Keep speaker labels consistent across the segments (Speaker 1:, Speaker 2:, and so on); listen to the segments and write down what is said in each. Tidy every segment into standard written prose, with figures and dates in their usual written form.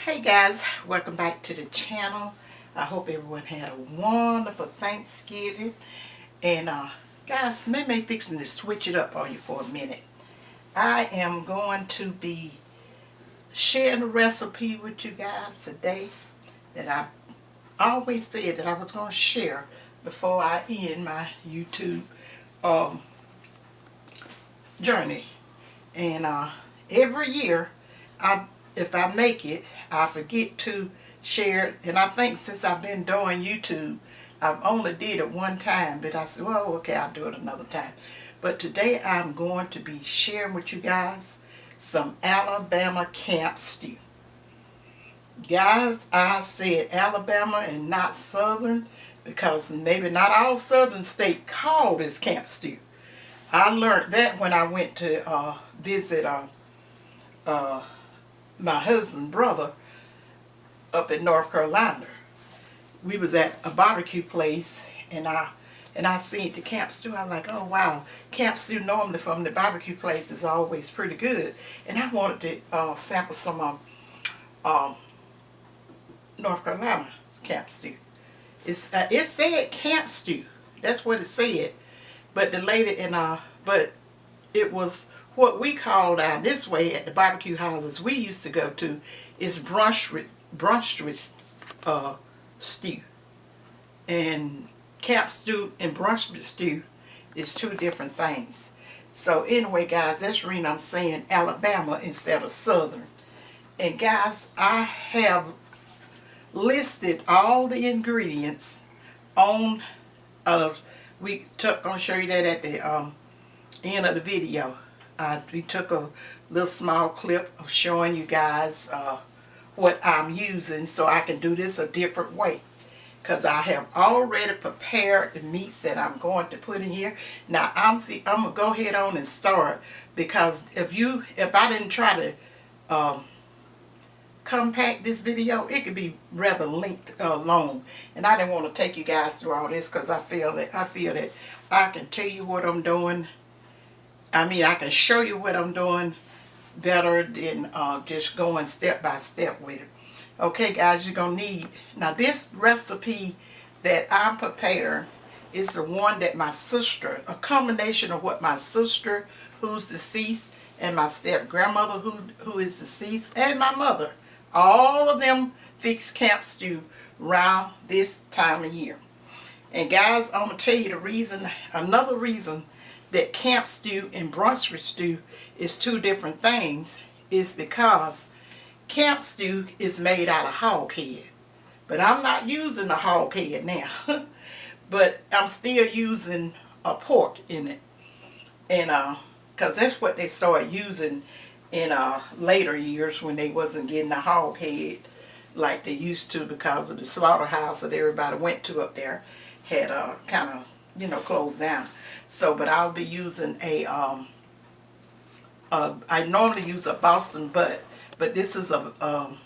Speaker 1: Hey guys, welcome back to the channel. I hope everyone had a wonderful Thanksgiving. And guys, maybe fixing to switch it up on you for a minute. I am going to be sharing a recipe with you guys today that I always said that I was going to share before I end my YouTube um, journey. And every year, if I make it, I forget to share it. And I think since I've been doing YouTube, I've only did it one time. But I said, well, okay, I'll do it another time. But today I'm going to be sharing with you guys some Alabama camp stew. Guys, I said Alabama and not Southern because maybe not all Southern states call this camp stew. I learned that when I went to visit my husband's brother up in North Carolina. We was at a barbecue place and I seen the camp stew. I was like, oh wow, camp stew normally from the barbecue place is always pretty good. And I wanted to sample some North Carolina camp stew. It said camp stew. That's what it said. But the lady but it was what we call down this way at the barbecue houses we used to go to is brunch stew. And camp stew and brunch stew is two different things. So anyway, guys, that's the reason I'm saying Alabama instead of Southern. And guys, I have listed all the ingredients on gonna show you that at the end of the video. We took a little small clip of showing you guys what I'm using so I can do this a different way, because I have already prepared the meats that I'm going to put in here. Now I'm gonna go ahead on and start, because if I didn't try to compact this video, it could be rather long, and I didn't want to take you guys through all this because I feel that I can tell you what I'm doing. I mean, I can show you what I'm doing better than just going step by step with it. Okay, guys, you're going to need... Now, this recipe that I'm preparing is the one that my sister... A combination of what my sister, who's deceased, and my step-grandmother, who is deceased, and my mother. All of them fix camp stew around this time of year. And, guys, I'm going to tell you the reason... Another reason that camp stew and brunch stew is two different things is because camp stew is made out of hog head. But I'm not using the hog head now. But I'm still using a pork in it. And because that's what they started using in later years when they wasn't getting the hog head like they used to, because of the slaughterhouse that everybody went to up there had kind of, closed down. So, but I'll be using I normally use a Boston butt, but this is a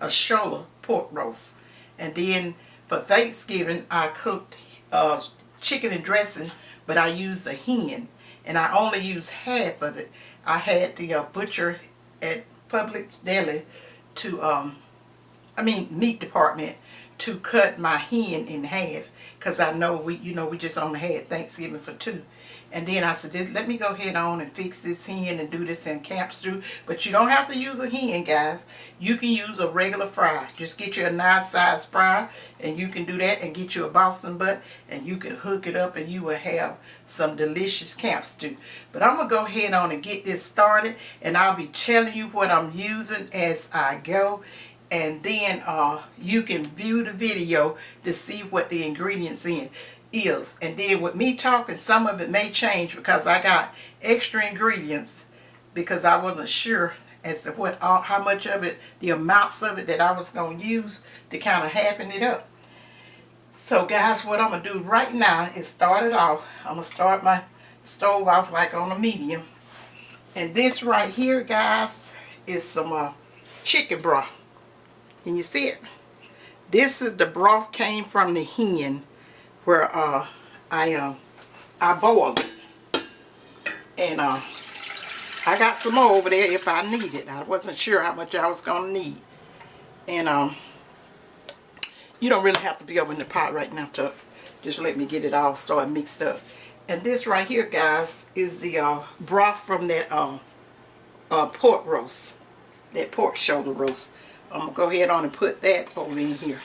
Speaker 1: shoulder pork roast. And then for Thanksgiving, I cooked chicken and dressing, but I used a hen, and I only used half of it. I had the butcher at Public Deli to, meat department, to cut my hen in half, because I know we just only had Thanksgiving for two. And then I said, let me go ahead on and fix this hen and do this in camp stew. But you don't have to use a hen, guys. You can use a regular fryer. Just get you a nice size fryer, and you can do that, and get you a Boston butt, and you can hook it up, and you will have some delicious camp stew. But I'm going to go ahead on and get this started, and I'll be telling you what I'm using as I go. And then you can view the video to see what the ingredients is. And then with me talking, some of it may change because I got extra ingredients, because I wasn't sure as to how much of it, the amounts of it that I was going to use to kind of halfen it up. So guys, what I'm going to do right now is start it off. I'm going to start my stove off like on a medium. And this right here, guys, is some chicken broth. Can you see it? This is the broth came from the hen where I boiled it. And I got some more over there if I need it. I wasn't sure how much I was going to need. And you don't really have to be over in the pot right now to just let me get it all started mixed up. And this right here, guys, is the broth from that pork roast, that pork shoulder roast. I'm gonna go ahead on and put that over in here.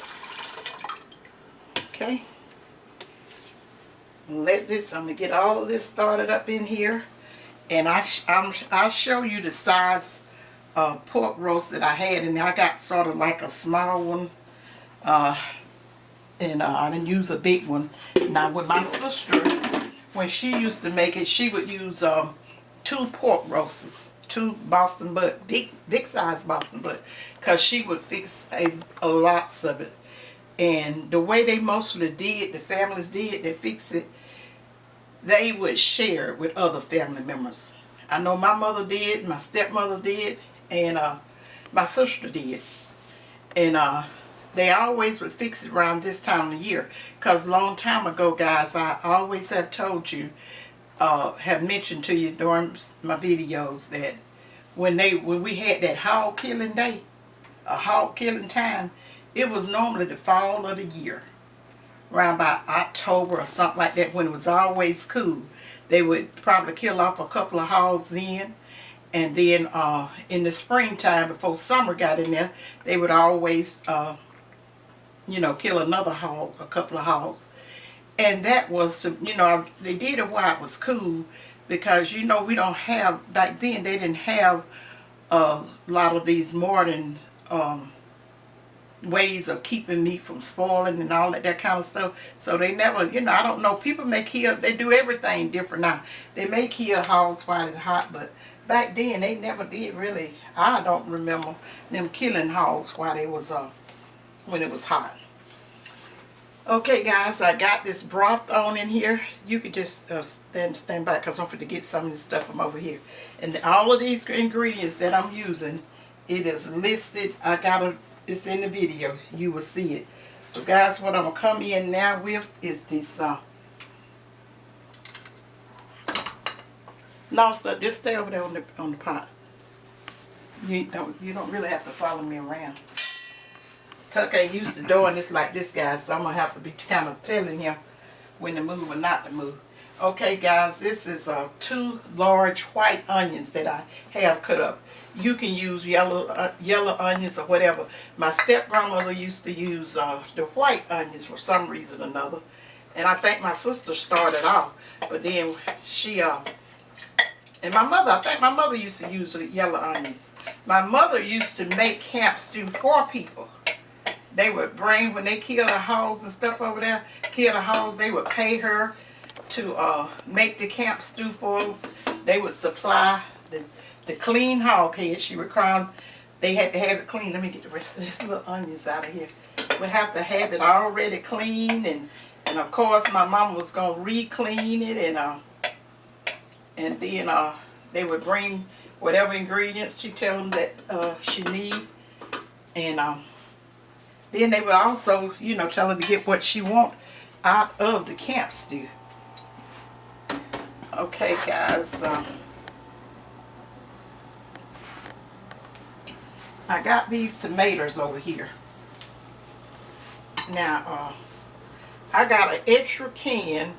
Speaker 1: Okay. I'm gonna get all of this started up in here, and I'll show you the size pork roast that I had, and I got sort of like a small one, and I didn't use a big one. Now with my sister, when she used to make it, she would use 2 pork roasts, 2 Boston butt, big size Boston butt, because she would fix a lots of it. And the way they mostly did, the families did, they fix it, they would share it with other family members. I know my mother did, my stepmother did, and my sister did. And they always would fix it around this time of the year. Because a long time ago, guys, I always have told you, have mentioned to you during my videos that when we had that hog killing day, a hog killing time, it was normally the fall of the year, around by October or something like that, when it was always cool. They would probably kill off a couple of hogs then, and then in the springtime, before summer got in there, they would always you know, kill another hog, a couple of hogs. And that was to, you know, they did it while it was cool, because, you know, we don't have, back then they didn't have a lot of these modern ways of keeping meat from spoiling and all that kind of stuff. So they never, you know, I don't know, people may kill, they do everything different now. They may kill hogs while it's hot, but back then they never did really. I don't remember them killing hogs while they was when it was hot. Okay, guys, I got this broth on in here. You could just stand back, because I'm going to get some of this stuff from over here. And all of these ingredients that I'm using, it is listed. It's in the video. You will see it. So, guys, what I'm going to come in now with is this. No, so just stay over there on the pot. You don't really have to follow me around. Tuck ain't used to doing this like this, guys, so I'm going to have to be kind of telling him when to move or not to move. Okay, guys, this is 2 large white onions that I have cut up. You can use yellow onions or whatever. My step-grandmother used to use the white onions for some reason or another. And I think my sister started off, but then she, and my mother, I think my mother used to use the yellow onions. My mother used to make camp stew for people. They would bring, when they kill the hogs and stuff over there, kill the hogs, they would pay her to make the camp stew for them. They would supply the clean hog head. She would crown, they had to have it clean. Let me get the rest of this little onions out of here. We have to have it already clean, and of course my mom was going to re-clean it, and then they would bring whatever ingredients she tell them that she need, and then they would also, you know, tell her to get what she want out of the camp stew. Okay, guys, I got these tomatoes over here. Now, I got an extra can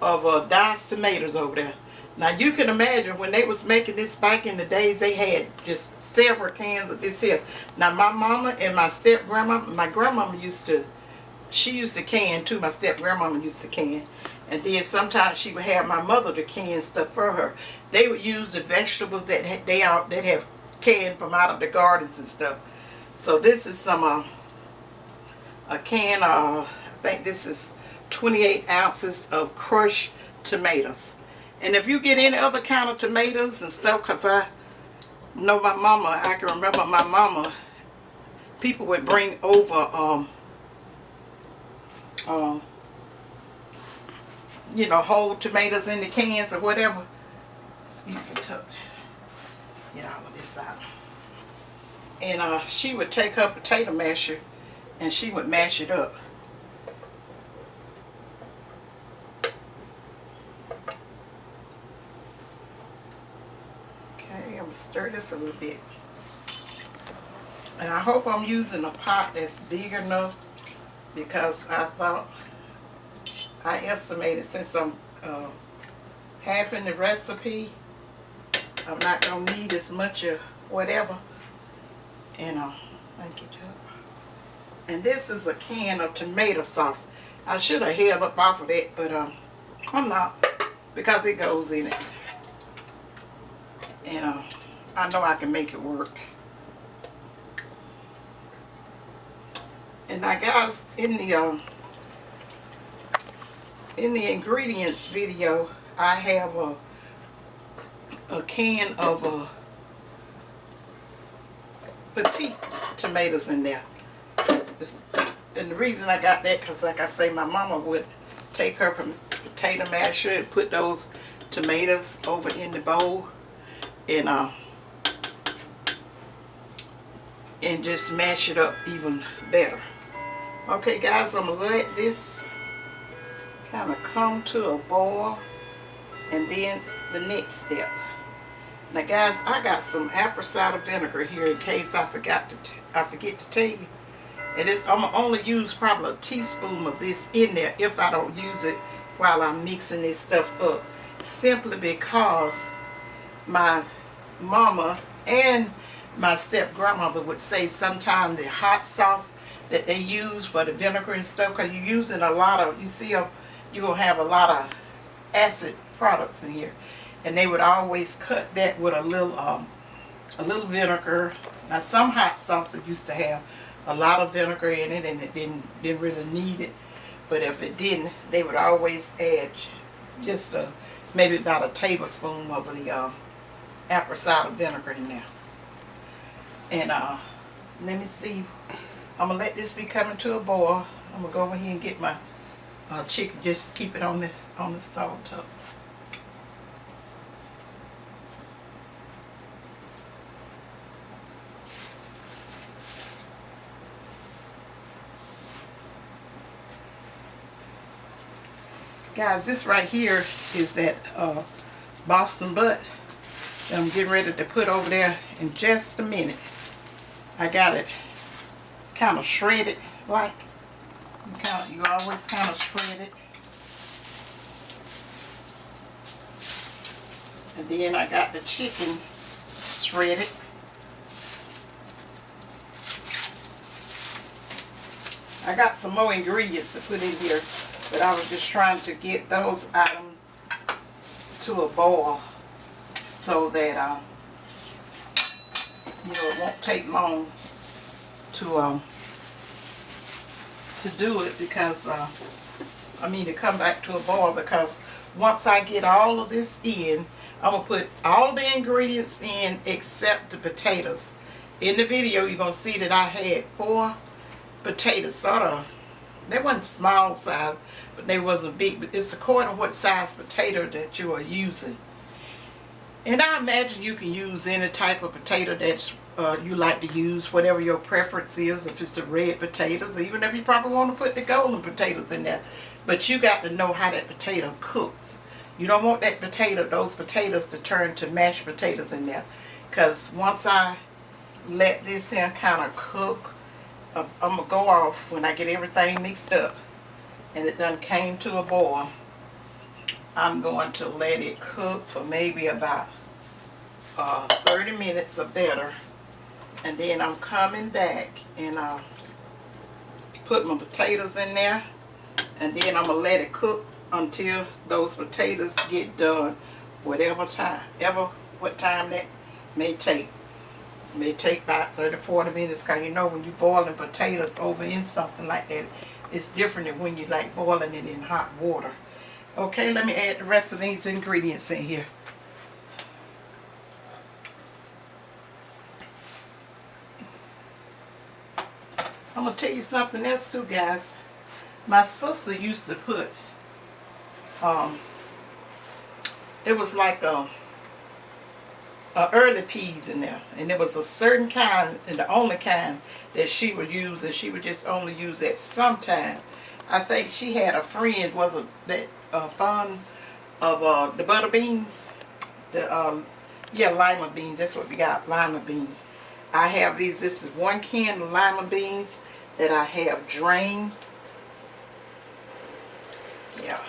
Speaker 1: of diced tomatoes over there. Now, you can imagine when they was making this back in the days, they had just several cans of this here. Now, my mama and my step-grandma, my grandmama she used to can too. My step-grandmama used to can. And then sometimes she would have my mother to can stuff for her. They would use the vegetables that have canned from out of the gardens and stuff. So this is some, a can, I think this is 28 ounces of crushed tomatoes. And if you get any other kind of tomatoes and stuff, because I know my mama, I can remember my mama, people would bring over, you know, whole tomatoes in the cans or whatever. Excuse me, get all of this out. And she would take her potato masher and she would mash it up. Okay, I'm going to stir this a little bit. And I hope I'm using a pot that's big enough, because I thought, I estimated since I'm halving the recipe, I'm not going to need as much of whatever. And thank you, Chuck. And this is a can of tomato sauce. I should have held up off of that, but I'm not, because it goes in it. And I know I can make it work. And now guys, in the ingredients video, I have a can of petite tomatoes in there. And the reason I got that, because like I say, my mama would take her potato masher and put those tomatoes over in the bowl and just mash it up even better. Okay guys, I'm going to let this kind of come to a boil, and then the next step. Now guys, I got some apple cider vinegar here in case I forget to tell you. And I'm going to only use probably a teaspoon of this in there if I don't use it while I'm mixing this stuff up. Simply because my mama and my step-grandmother would say sometimes the hot sauce that they use for the vinegar and stuff, because you're using a lot of, you see, you're going to have a lot of acid products in here. And they would always cut that with a little vinegar. Now some hot sauces used to have a lot of vinegar in it, and it didn't really need it. But if it didn't, they would always add just maybe about a tablespoon of the apple cider vinegar in there. And let me see. I'm gonna let this be coming to a boil. I'm gonna go over here and get my chicken. Just keep it on the stove top. Guys, this right here is that Boston butt that I'm getting ready to put over there in just a minute. I got it kind of shredded, like you always kind of shred it. And then I got the chicken shredded. I got some more ingredients to put in here, but I was just trying to get those items to a boil so that it won't take long to do it, because to come back to a boil, because once I get all of this in, I'm gonna put all the ingredients in except the potatoes. In the video you're gonna see that I had 4 potatoes, they wasn't small size, but they wasn't big, but it's according to what size potato that you are using. And I imagine you can use any type of potato that you like to use, whatever your preference is, if it's the red potatoes, or even if you probably want to put the golden potatoes in there. But you got to know how that potato cooks. You don't want those potatoes to turn to mashed potatoes in there. Because once I let this in kind of cook, I'm going to go off when I get everything mixed up and it done came to a boil. I'm going to let it cook for maybe about 30 minutes or better, and then I'm coming back and put my potatoes in there, and then I'm going to let it cook until those potatoes get done, what time that may take. It may take about 30-40 minutes, because you know when you're boiling potatoes over in something like that, it's different than when you like boiling it in hot water. Okay, let me add the rest of these ingredients in here. I'm going to tell you something else too, guys. My sister used to put, it was like early peas in there, and there was a certain kind, and the only kind that she would use, and she would just only use that sometime. I think she had a friend, wasn't that fond of the butter beans, yeah, lima beans. That's what we got, lima beans. I have these. This is 1 can of lima beans that I have drained. Yeah.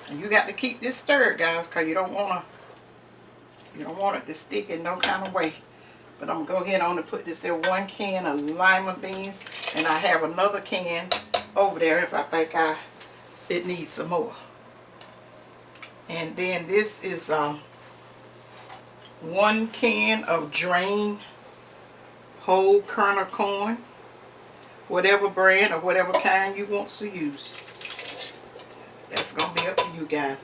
Speaker 1: And you got to keep this stirred, guys, because you don't want it to stick in no kind of way. But I'm going to go ahead on and put this in 1 can of lima beans. And I have another can over there if I think it needs some more. And then this is 1 can of drained whole kernel corn. Whatever brand or whatever kind you want to use. That's going to be up to you guys.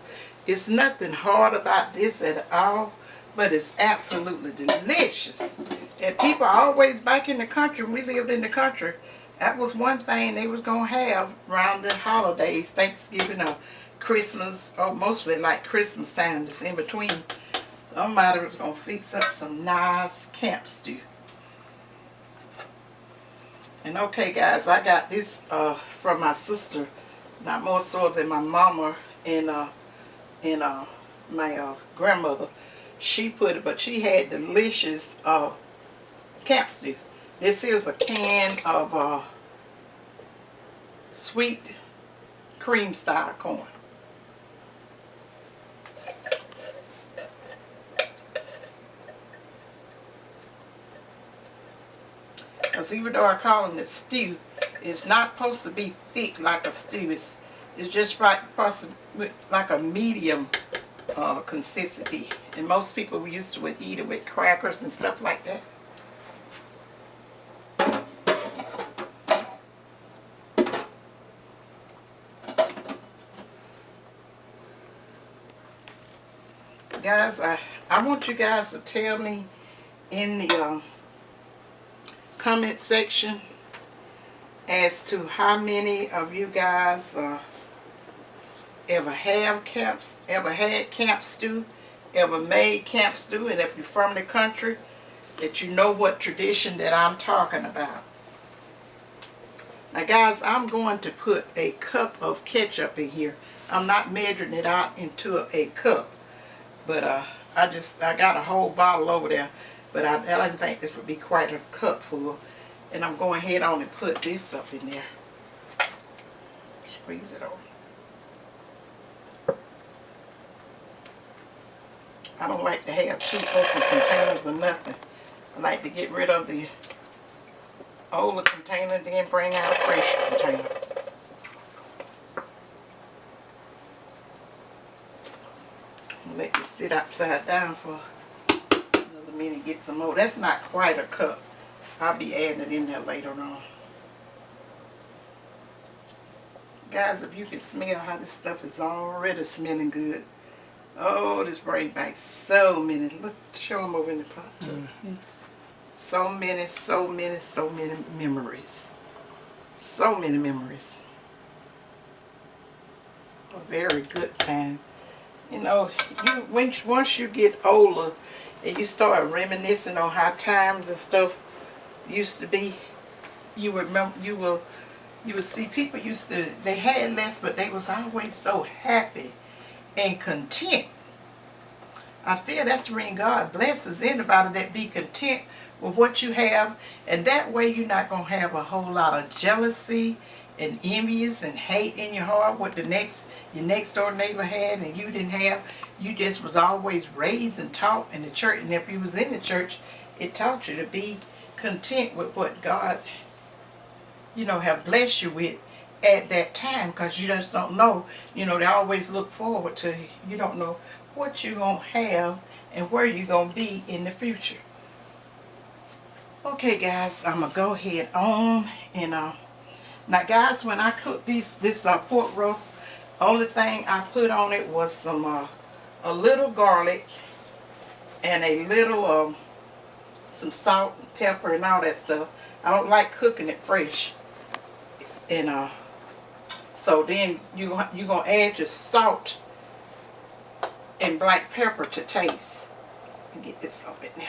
Speaker 1: It's nothing hard about this at all, but it's absolutely delicious. And people always back in the country, when we lived in the country, that was one thing they was going to have around the holidays, Thanksgiving or Christmas, or mostly like Christmas time, just in between. Somebody was going to fix up some nice camp stew. And okay, guys, I got this from my sister, not more so than my mama and my grandmother. She put it, but she had delicious camp stew. This is a can of sweet cream style corn. Because even though I call it a stew, it's not supposed to be thick like a stew. It's just right, like a medium consistency. And most people used to eat it with crackers and stuff like that. Guys, I want you guys to tell me in the comment section as to how many of you guys ever had camp stew, ever made camp stew, and if you're from the country, that you know what tradition that I'm talking about. Now guys, I'm going to put a cup of ketchup in here. I'm not measuring it out into a cup, but I got a whole bottle over there, but I didn't think this would be quite a cup full. And I'm going ahead on and put this up in there. Squeeze it over. I don't like to have 2 open containers or nothing. I like to get rid of the older container and then bring out a fresh container. Let this sit upside down for another minute, get some more. That's not quite a cup. I'll be adding it in there later on. Guys, if you can smell how this stuff is already smelling good. Oh, this brings back so many. Look, show them over in the pot too. So many memories. So many memories. A very good time. You know, once you get older and you start reminiscing on how times and stuff used to be, you will see people they had less, but they was always so happy and content. I feel that's the reason God blesses anybody that be content with what you have, and that way you're not going to have a whole lot of jealousy and envious and hate in your heart what your next door neighbor had and you didn't have. You just was always raised and taught in the church, and if you was in the church, it taught you to be content with what God, have blessed you with at that time, because you just don't know. They always look forward to, you don't know what you're going to have and where you're going to be in the future. Okay guys, I'm going to go ahead on and now guys, when I cook this pork roast, only thing I put on it was some a little garlic and a little some salt and pepper and all that stuff. I don't like cooking it fresh. And so then you're going to add your salt and black pepper to taste. Let me get this open now.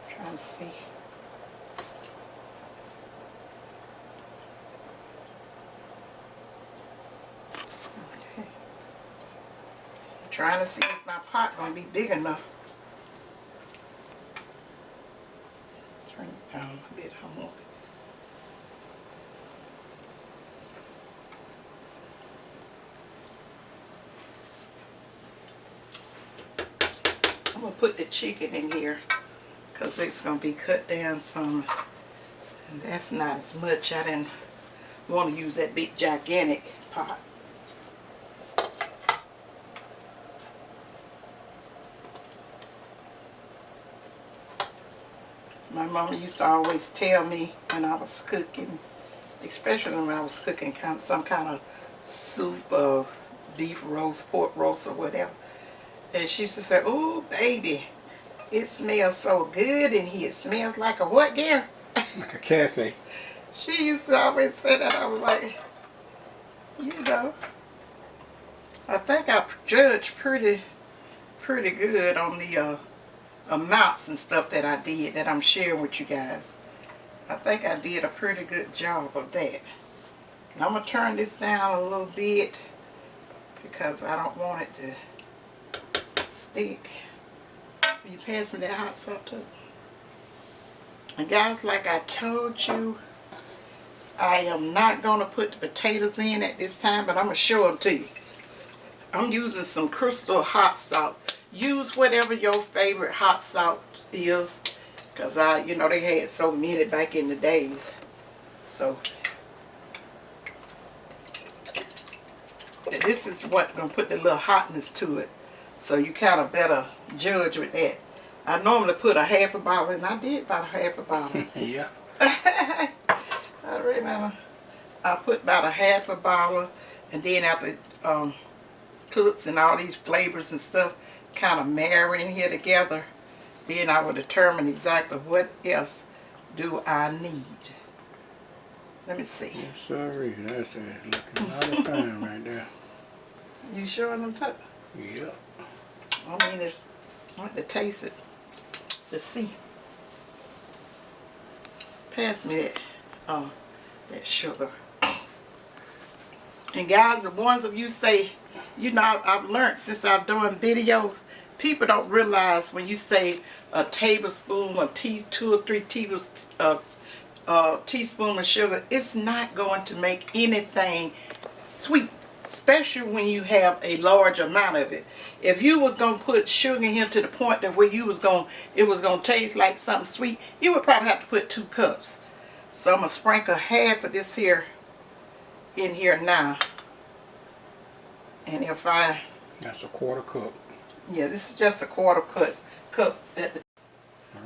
Speaker 1: Trying to see. trying to see if my pot gonna be big enough. Turn it down a bit. I want I'm gonna put the chicken in here because it's gonna be cut down some. And that's not as much. I didn't want to use that big gigantic pot. My mama used to always tell me when I was cooking, especially when I was cooking some kind of soup or beef roast, pork roast or whatever. And she used to say, "Oh, baby, it smells so good in here. It smells like a what, Gary?"
Speaker 2: Like a cafe.
Speaker 1: She used to always say that. I was like, you know, I think I judged pretty good on the amounts and stuff that I did that I'm sharing with you guys. I think I did a pretty good job of that. And I'm going to turn this down a little bit because I don't want it to stick. Will you pass me that hot sauce too? And guys, like I told you, I am not going to put the potatoes in at this time, but I'm going to show them to you. I'm using some crystal hot salt. Use whatever your favorite hot salt is, because you know, they had so many back in the days. So this is what's going to put the little hotness to it. So you kind of better judge with that. I normally put a half a bottle, and I did about a half a bottle.
Speaker 2: Yeah.
Speaker 1: I remember I put about a half a bottle, and then after cooks and all these flavors and stuff kind of marry in here together, then I will determine exactly what else do I need. Let me see.
Speaker 2: Yes, sorry, that's looking mighty fine right there.
Speaker 1: You showing them too?
Speaker 2: Yep.
Speaker 1: I mean, I want to taste it to see. Pass me that sugar. And guys, the ones of you say, you know, I've learned since I've done videos, people don't realize when you say a tablespoon or 2 or 3 teaspoons of sugar, it's not going to make anything sweet, especially when you have a large amount of it. If you was gonna put sugar in here to the point that where it was gonna taste like something sweet, you would probably have to put 2 cups. So I'm gonna sprinkle half of this here in here now. And if
Speaker 2: that's a 1/4 cup.
Speaker 1: Yeah, this is just a 1/4 cup.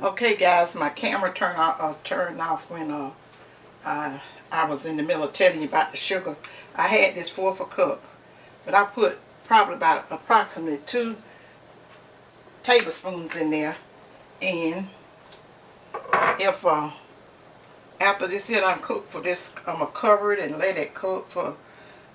Speaker 1: Okay, guys, my camera turned off when I was in the middle of telling you about the sugar. I had this 1/4 cup, but I put probably about approximately 2 tablespoons in there. And if after this here I'm cooked for this, I'm gonna cover it and let it cook for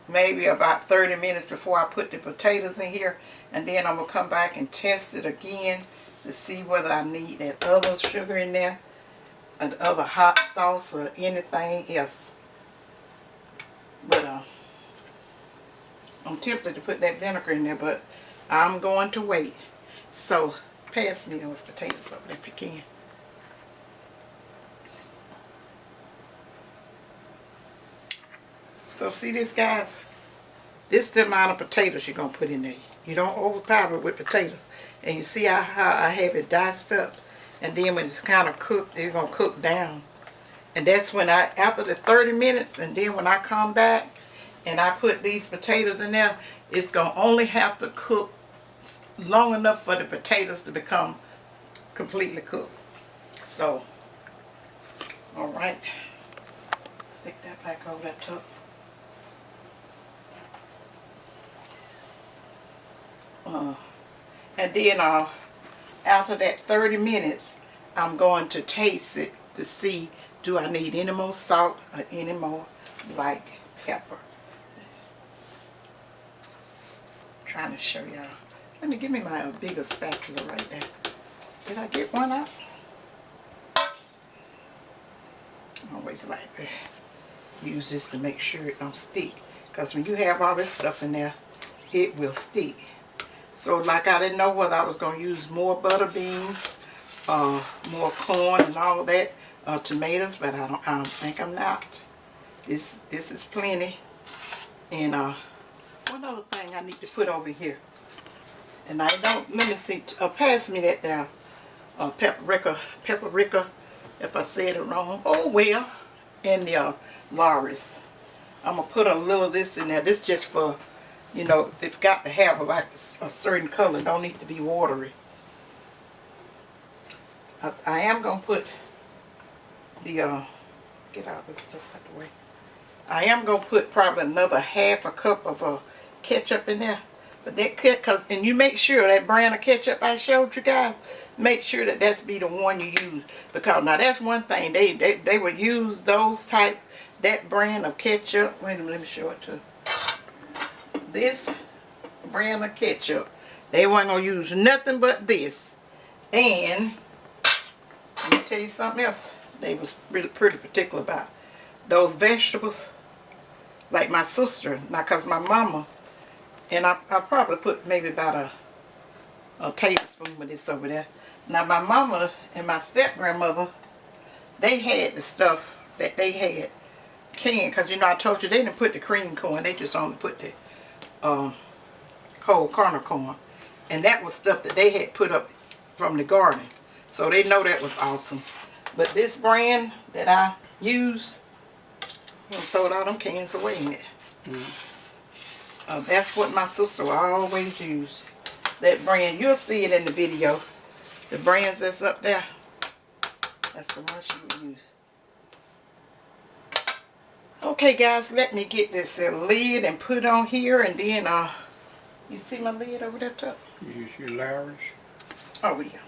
Speaker 1: maybe about 30 minutes before I put the potatoes in here, and then I'm gonna come back and test it again to see whether I need that other sugar in there, and other hot sauce or anything else. But I'm tempted to put that vinegar in there, but I'm going to wait. So pass me those potatoes over if you can. So see this, guys? This is the amount of potatoes you're going to put in there. You don't overpower it with potatoes. And you see how I have it diced up. And then when it's kind of cooked, it's going to cook down. And that's when after the 30 minutes, and then when I come back and I put these potatoes in there, it's going to only have to cook long enough for the potatoes to become completely cooked. So, alright. Stick that back over that top. And then after that 30 minutes, I'm going to taste it to see, do I need any more salt or any more black pepper. Trying to show y'all. Let me give me my bigger spatula right there. Did I get one out? I always like to use this to make sure it don't stick. Because when you have all this stuff in there, it will stick. So like I didn't know whether I was going to use more butter beans, more corn and all that, tomatoes, but I don't think I'm not. This is plenty. And one other thing I need to put over here. And I don't, let me see, pass me that there, paprika, if I said it wrong. Oh well. And the Lawry's. I'm going to put a little of this in there. This is just for, you know, it's got to have like a certain color. Don't need to be watery. I am going to put the, get all this stuff out the way. I am going to put probably another half a cup of ketchup in there. But that cause and you make sure that brand of ketchup I showed you guys, make sure that that's be the one you use. Because now that's one thing, they would use that brand of ketchup. Wait a minute, let me show it to you. This brand of ketchup, they weren't going to use nothing but this. And let me tell you something else they was really pretty particular about. Those vegetables, like my sister, now because my mama, and I probably put maybe about a tablespoon of this over there. Now my mama and my step-grandmother, they had the stuff that they had canned, because you know I told you they didn't put the cream corn, they just only put the whole kernel corn. And that was stuff that they had put up from the garden. So they know that was awesome. But this brand that I use, I'm going to throw all them cans away in it. That's what my sister will always use. That brand, you'll see it in the video. The brands that's up there, that's the one she would use. Okay guys, let me get this lid and put on here, and then you see my lid over there top?
Speaker 2: Use your Lawry's.
Speaker 1: Oh yeah.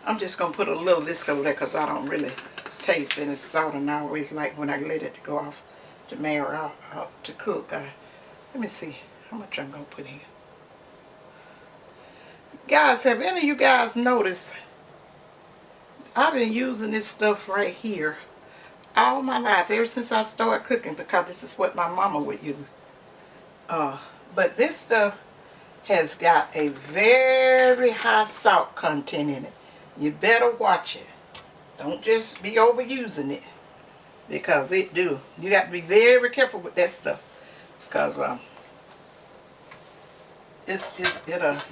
Speaker 1: I'm just going to put a little of this over there because I don't really taste any salt, and I always like when I let it go off to marry out to cook. Let me see how much I'm going to put in. Guys, have any of you guys noticed I've been using this stuff right here all my life, ever since I started cooking, because this is what my mama would use. But this stuff has got a very high salt content in it. You better watch it. Don't just be overusing it, because it do. You got to be very careful with that stuff, because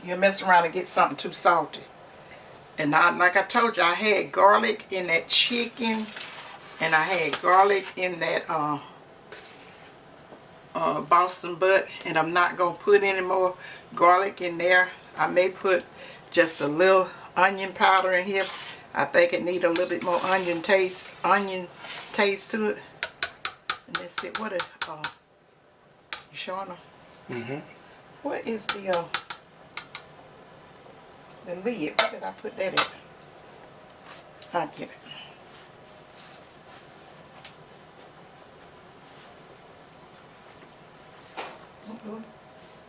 Speaker 1: you mess around and get something too salty. And like I told you, I had garlic in that chicken, and I had garlic in that Boston butt, and I'm not going to put any more garlic in there. I may put just a little onion powder in here. I think it needs a little bit more onion taste to it. And that's it. What is you showing them?
Speaker 2: Mm-hmm.
Speaker 1: What is the lid? Where did I put that in? I'll get it.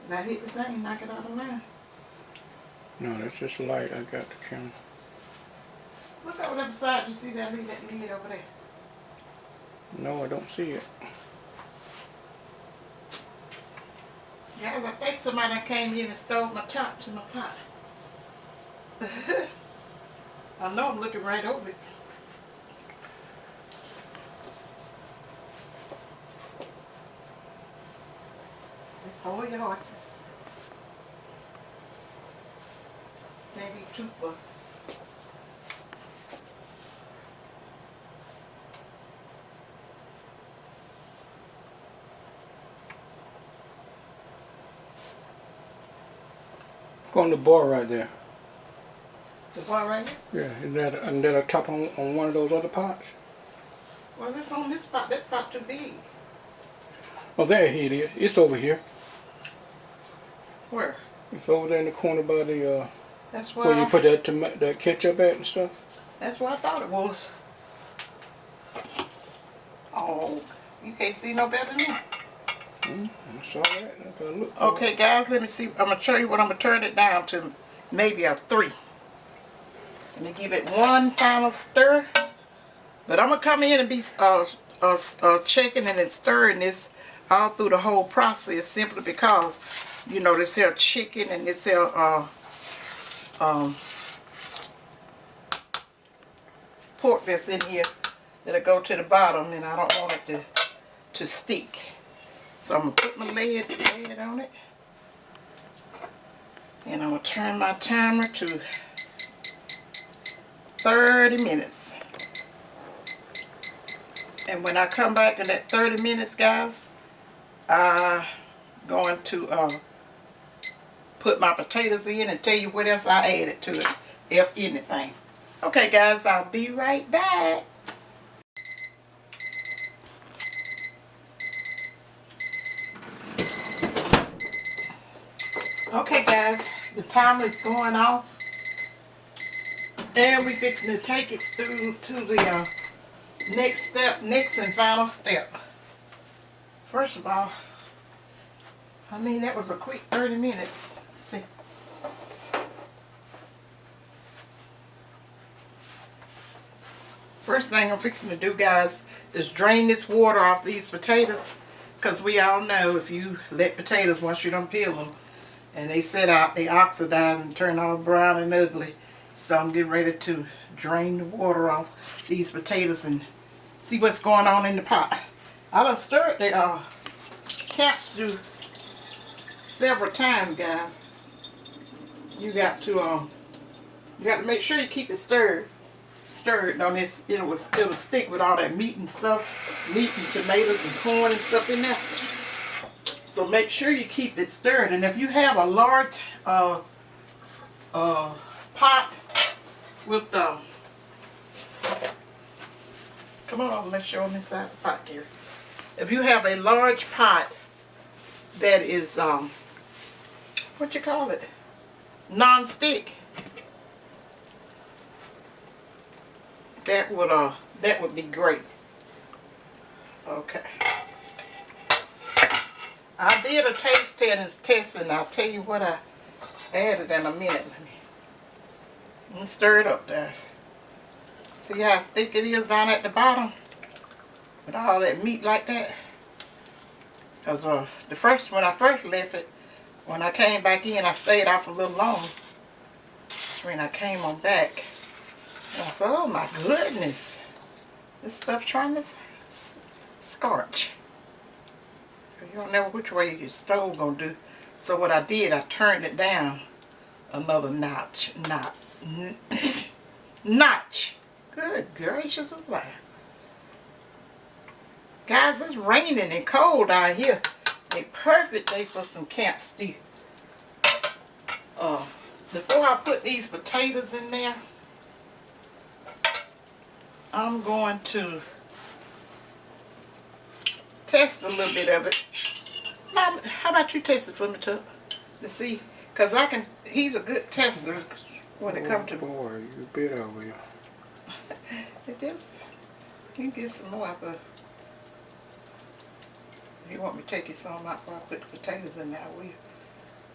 Speaker 1: Did I hit the thing? Knock it out of line.
Speaker 2: No, that's just light. I got the camera.
Speaker 1: Look over there beside you. See that lid over there?
Speaker 2: No, I don't see it.
Speaker 1: Yeah, I think somebody came in and stole my top to my pot. I know I'm looking right over it. Just hold your horses. Can't be too far.
Speaker 2: Go on the bar right there.
Speaker 1: The bar right here?
Speaker 2: Yeah, and that a top on one of those other pots?
Speaker 1: Well, it's on this pot. That pot too big.
Speaker 2: Oh, there it is. It's over here.
Speaker 1: Where?
Speaker 2: It's over there in the corner by the
Speaker 1: That's where
Speaker 2: where you put that ketchup at and stuff.
Speaker 1: That's what I thought it was. Oh, you can't see no better than me.
Speaker 2: I saw that. I thought, look.
Speaker 1: Okay, guys, let me see. I'm going to show you what I'm going to turn it down to. Maybe a 3. Let me give it one final stir. But I'm going to come in and be checking and then stirring this all through the whole process, simply because, you know, this here chicken and this here pork that's in here that'll go to the bottom, and I don't want it to stick. So I'm going to put my lid on it, and I'm going to turn my timer to 30 minutes. And when I come back in that 30 minutes, guys, I'm going to put my potatoes in and tell you what else I added to it, if anything. Okay, guys, I'll be right back. Okay, guys, the timer is going off, and we're fixing to take it through to the next and final step. First of all, I mean, that was a quick 30 minutes. Let's see. First thing I'm fixing to do, guys, is drain this water off these potatoes, because we all know if you let potatoes, once you done peel them, and they set out, they oxidize and turn all brown and ugly. So I'm getting ready to drain the water off these potatoes and see what's going on in the pot. I done stirred the CAMPSTEW several times, guys. You got to make sure you keep it stirred on this. It'll stick with all that meat and stuff, meat and tomatoes and corn and stuff in there. So make sure you keep it stirred. And if you have a large pot with the, come on over, let's show them inside the pot here. If you have a large pot that is what you call it, non-stick, that would be great. Okay. I did a taste test, and I'll tell you what I added in a minute. Let me stir it up there. See how thick it is down at the bottom with all that meat like that? Because when I first left it, when I came back in, I stayed off a little long. When I came on back, I said, oh my goodness, this stuff's trying to scorch. You don't know which way your stove gonna do. So what I did, I turned it down another notch. Notch. Good gracious alive. Guys, it's raining and cold out here. A perfect day for some CAMPSTEW. Before I put these potatoes in there, I'm going to test a little bit of it. Mom, how about you taste it for me, Tuck? To see, because he's a good tester when it comes to.
Speaker 2: Boy, you bit over here.
Speaker 1: It is. You can get some more after. If you want me to take you some out before I put the potatoes in there, I will.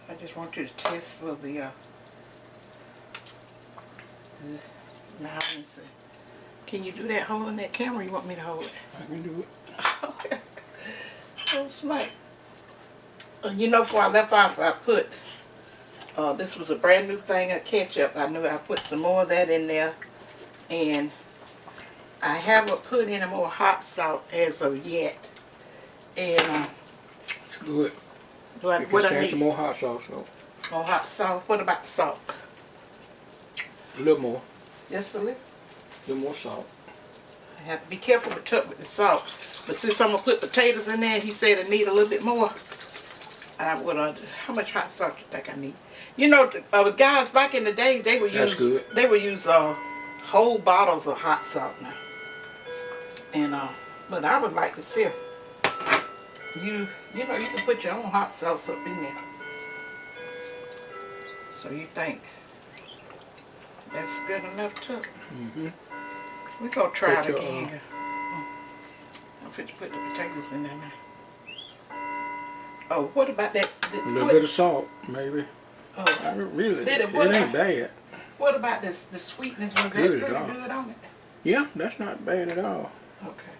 Speaker 1: I just want you to test for the now let me see. Can you do that holding that camera, or you want me to hold it?
Speaker 2: I can do it.
Speaker 1: Okay. Oh, smart. You know, before I left off, I put, this was a brand new thing of ketchup. I knew I put some more of that in there. And I haven't put any more hot salt as of yet. And,
Speaker 2: good.
Speaker 1: What I need?
Speaker 2: Some more hot sauce, though.
Speaker 1: More hot salt. What about the salt?
Speaker 2: A little more.
Speaker 1: Just a little?
Speaker 2: A little more salt.
Speaker 1: I have to be careful with the salt. But since I'm going to put potatoes in there, he said I need a little bit more. I would, how much hot salt do you think I need? You know, guys, back in the day, they would use whole bottles of hot salt now. And but I would like to see you know, you can put your own hot sauce up in there. So you think that's good enough too? Mm-hmm. We're gonna try it again. I'm fit to put the potatoes in there now. Oh, what about that?
Speaker 2: A little bit of salt, maybe.
Speaker 1: Oh,
Speaker 2: really? It ain't bad.
Speaker 1: What about this? The sweetness, was that pretty good on it?
Speaker 2: Yeah, that's not bad at all.
Speaker 1: Okay.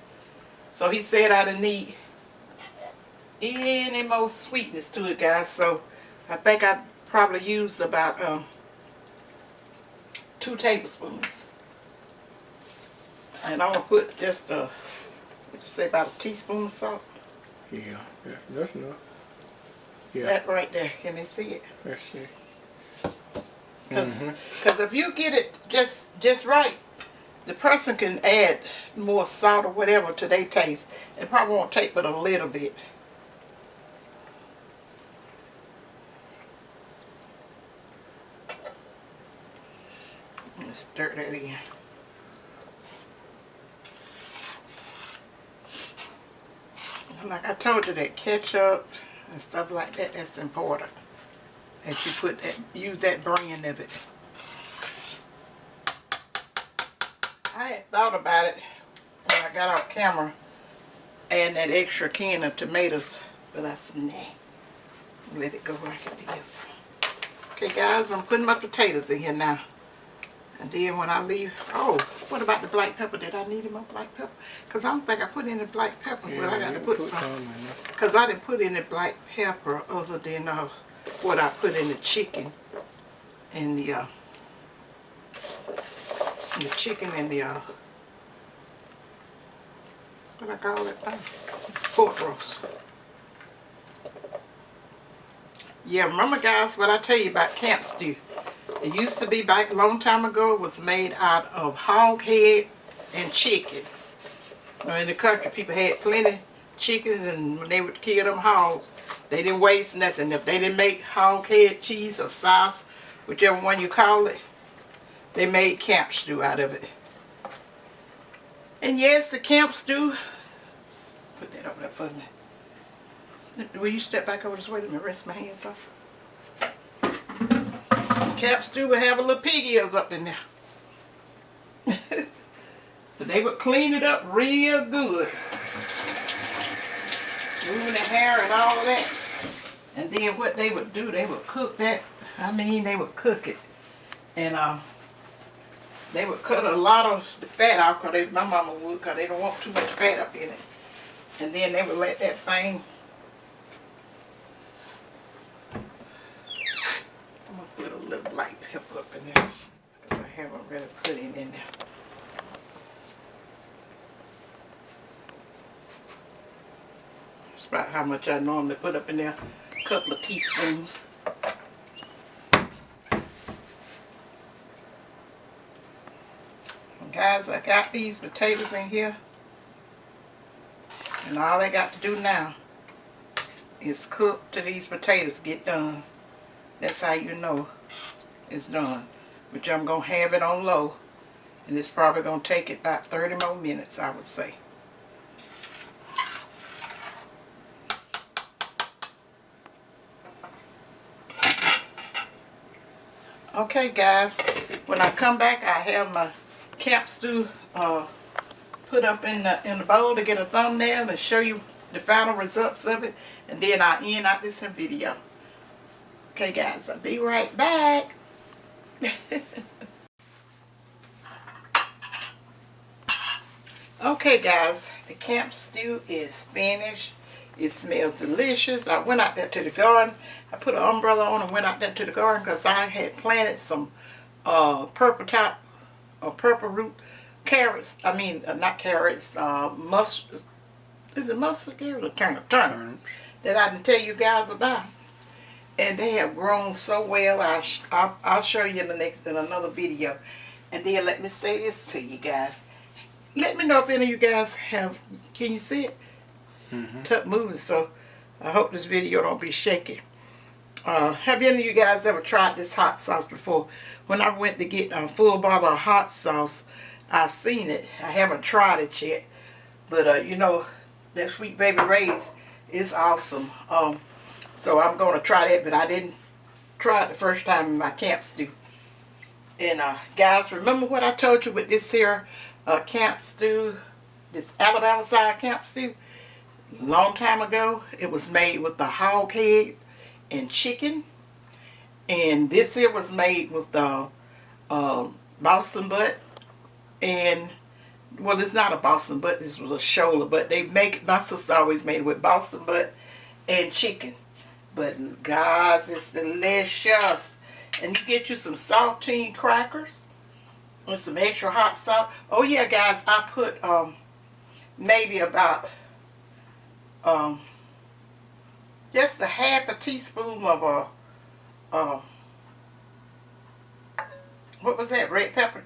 Speaker 1: So he said I need any more sweetness to it, guys. So I think I probably used about 2 tablespoons. And I'm gonna put just what you say, about a teaspoon of salt.
Speaker 2: Yeah, that's enough. Yeah.
Speaker 1: That right there. Can they see it?
Speaker 2: Let's see.
Speaker 1: Because if you get it just right, the person can add more salt or whatever to their taste. It probably won't take but a little bit. Let's stir that in. Like I told you, that ketchup and stuff like that, that's important. That you put that, use that brand of it. I had thought about it when I got off camera, adding that extra can of tomatoes, but I said, nah, let it go like it is. Okay guys, I'm putting my potatoes in here now. And then when I leave, oh, what about the black pepper? Did I need my black pepper? Because I don't think I put any black pepper, but I got to put some. Because I didn't put any black pepper other than what I put in the chicken and the chicken and the, what I call that thing? Pork roast. Yeah, remember guys what I tell you about camp stew? It used to be back a long time ago, it was made out of hog head and chicken. Now in the country, people had plenty chickens, and when they would kill them hogs, they didn't waste nothing. If they didn't make hog head cheese or sauce, whichever one you call it, they made camp stew out of it. And yes, the camp stew, put that over there for me. Will you step back over this way? Let me rest my hands off. Camp stew would have a little pig ears up in there. But they would clean it up real good. Moving the hair and all of that. And then what they would do, they would cook that. I mean, they would cook it. And they would cut a lot of the fat out, because my mama would, because they don't want too much fat up in it. And then they would let that thing, I'm going to put a little black pepper up in there, because I haven't really put it in there. That's about how much I normally put up in there, a couple of teaspoons. Guys, I got these potatoes in here, and all I got to do now is cook till these potatoes get done. That's how you know it's done. Which I'm going to have it on low, and it's probably going to take it about 30 more minutes, I would say. Okay guys, when I come back, I have my camp stew put up in the bowl to get a thumbnail and show you the final results of it, and then I'll end out this video. Okay guys, I'll be right back. Okay guys, the camp stew is finished. It smells delicious. I went out there to the garden. I put an umbrella on and went out there to the garden because I had planted some purple top or purple root carrots. I mean, not carrots, mustard. Is it mustard carrot or turnip? Turnip. That I didn't tell you guys about. And they have grown so well. I'll show you in another video. And then let me say this to you guys. Let me know if any of you guys have. Can you see it? Tough moving, so I hope this video don't be shaky. Have any of you guys ever tried this hot sauce before? When I went to get a full bottle of hot sauce, I seen it. I haven't tried it yet, but you know, that Sweet Baby Ray's is awesome. So I'm going to try that, but I didn't try it the first time in my camp stew. And guys, remember what I told you with this here camp stew, this Alabama style camp stew? Long time ago, it was made with the hog head and chicken, and this here was made with the Boston butt, and well, it's not a Boston butt, this was a shoulder, but they make, my sister always made it with Boston butt and chicken. But guys, it's delicious. And you get you some saltine crackers with some extra hot salt. Oh yeah, guys, I put maybe about just a half a teaspoon of what was that, red pepper?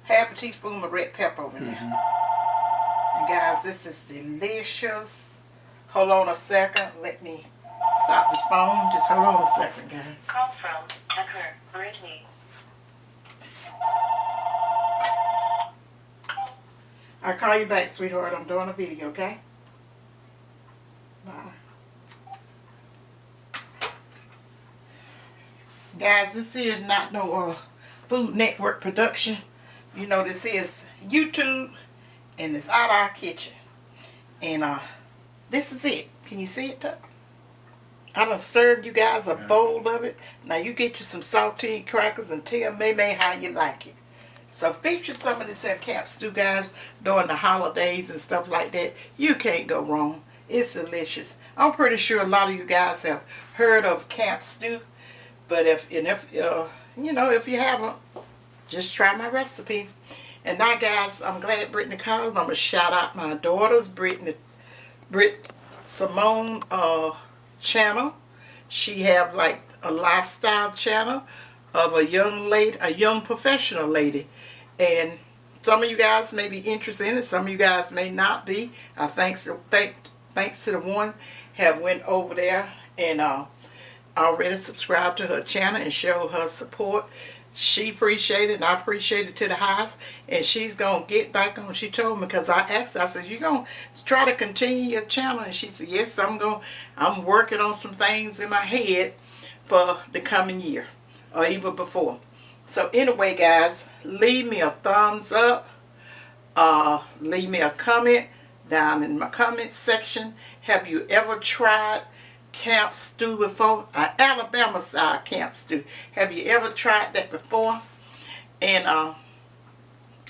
Speaker 1: Half a teaspoon of red pepper over there. And guys, this is delicious. Hold on a second. Let me stop this phone. Just hold on a second, guys.
Speaker 3: Call from Tucker Brittany.
Speaker 1: I'll call you back, sweetheart. I'm doing a video, okay? Bye. Guys, this here is not no Food Network production. You know, this is YouTube, and it's out of our kitchen. And this is it. Can you see it, Tuck? I done served you guys a bowl of it. Now you get you some saltine crackers and tell May how you like it. So feature some of this at Camp Stew, guys, during the holidays and stuff like that. You can't go wrong. It's delicious. I'm pretty sure a lot of you guys have heard of Camp Stew, but if you know, if you haven't, just try my recipe. And now, guys, I'm glad Brittany called. I'm gonna shout out my daughters, Brit Simone channel. She have like a lifestyle channel of a young lady, a young professional lady, and some of you guys may be interested in it. Some of you guys may not be. Thanks to the one have went over there and already subscribed to her channel and show her support. She appreciated it, and I appreciate it to the highest. And she's going to get back on. She told me, because I asked her, I said, you going to try to continue your channel? And she said, yes, I'm working on some things in my head for the coming year, or even before. So anyway, guys, leave me a thumbs up. Leave me a comment down in my comment section. Have you ever tried Camp Stew before? Alabama style Camp Stew. Have you ever tried that before? And I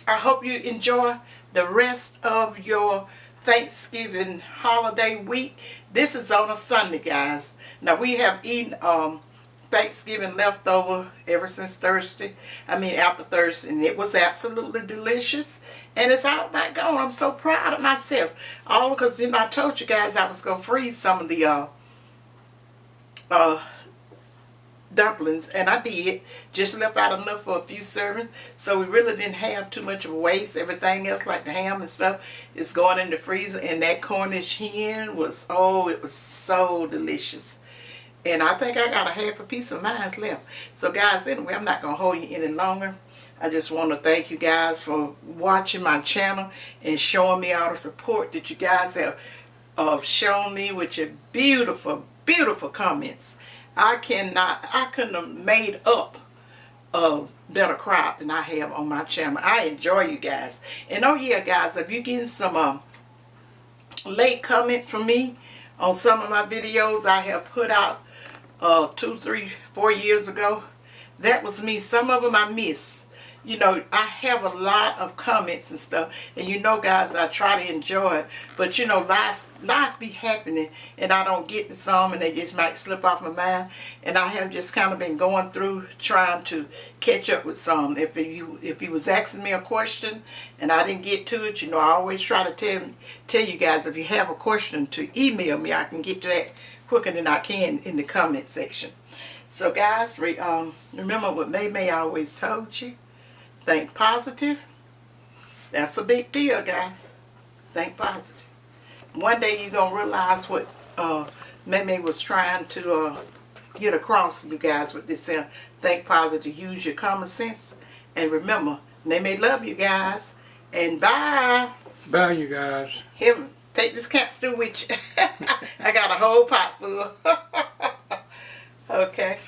Speaker 1: hope you enjoy the rest of your Thanksgiving holiday week. This is on a Sunday, guys. Now we have eaten Thanksgiving leftover ever since Thursday. After Thursday, and it was absolutely delicious. And it's all about gone. I'm so proud of myself. All because, I told you guys I was gonna freeze some of the dumplings, and I did. Just left out enough for a few servings, so we really didn't have too much of a waste. Everything else, like the ham and stuff, is going in the freezer. And that Cornish hen was, it was so delicious. And I think I got a half a piece of mine left. So guys, anyway, I'm not gonna hold you any longer. I just want to thank you guys for watching my channel and showing me all the support that you guys have shown me with your beautiful, beautiful comments. I couldn't have made up a better crowd than I have on my channel. I enjoy you guys. And oh yeah, guys, if you're getting some late comments from me on some of my videos I have put out 2, 3, 4 years ago, that was me. Some of them I miss. I have a lot of comments and stuff, and guys, I try to enjoy it, but life be happening, and I don't get to some, and they just might slip off my mind, and I have just kind of been going through trying to catch up with some. If you was asking me a question and I didn't get to it, I always try to tell you guys, if you have a question, to email me. I can get to that quicker than I can in the comment section. So guys, remember what May always told you. Think positive. That's a big deal, guys. Think positive. One day you're going to realize what May was trying to get across to you guys with this think positive. Use your common sense. And remember, May love you guys. And bye.
Speaker 2: Bye, you guys.
Speaker 1: Here, take this Camp Stew with you. I got a whole pot full. Okay.